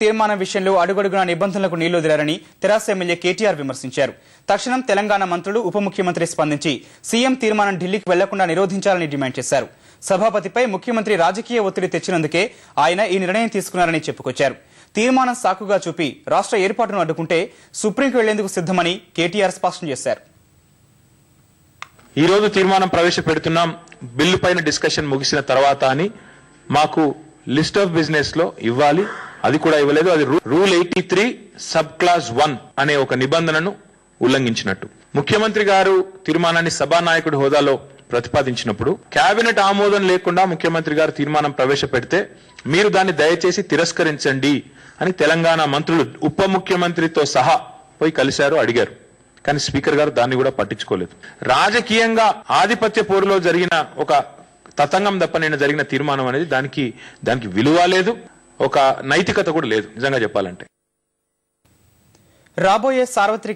తీర్మానం విషయంలో అడుగడుగునా నిబంధనలకు నీళ్లొదిలారని తెరాస ఎమ్మెల్యే కేటీఆర్ విమర్శించారు. తక్షణం తెలంగాణ మంత్రులు ఉప ముఖ్యమంత్రి స్పందించి సీఎం తీర్మానం ఢిల్లీకి వెళ్లకుండా నిరోధించాలని డిమాండ్ చేశారు. సభాపతిపై ముఖ్యమంత్రి రాజకీయ ఒత్తిడి తెచ్చినందుకే ఆయన ఈ నిర్ణయం తీసుకున్నారని చెప్పుకొచ్చారు. తీర్మానం సాకుగా చూపి రాష్ట్ర ఏర్పాటును అడ్డుకుంటే సుప్రీంకు వెళ్లేందుకు సిద్ధమని కేటీఆర్ స్పష్టం చేశారు. ఈ రోజు తీర్మానం ప్రవేశపెడుతున్నాం, బిల్లు పైన డిస్కషన్ ముగిసిన తర్వాత అని మాకు లిస్ట్ ఆఫ్ బిజినెస్ లో ఇవ్వాలి, అది కూడా ఇవ్వలేదు. అది రూల్ 83 సబ్ క్లాస్ 1 అనే ఒక నిబంధనను ఉల్లంఘించినట్టు. ముఖ్యమంత్రి గారు తీర్మానాన్ని సభానాయకుడి హోదాలో ప్రతిపాదించినప్పుడు కేబినెట్ ఆమోదం లేకుండా ముఖ్యమంత్రి గారు తీర్మానం ప్రవేశపెడితే మీరు దాన్ని దయచేసి తిరస్కరించండి అని తెలంగాణ మంత్రులు ఉప ముఖ్యమంత్రితో సహా పోయి కలిశారు, అడిగారు. కానీ స్పీకర్ గారు దాన్ని కూడా పట్టించుకోలేదు. రాజకీయంగా ఆధిపత్య పోరులో జరిగిన ఒక తతంగం తప్ప నిన్న జరిగిన తీర్మానం అనేది దానికి విలువ లేదు, ఒక నైతికత కూడా లేదు నిజంగా చెప్పాలంటే. రాబోయే సార్వత్రిక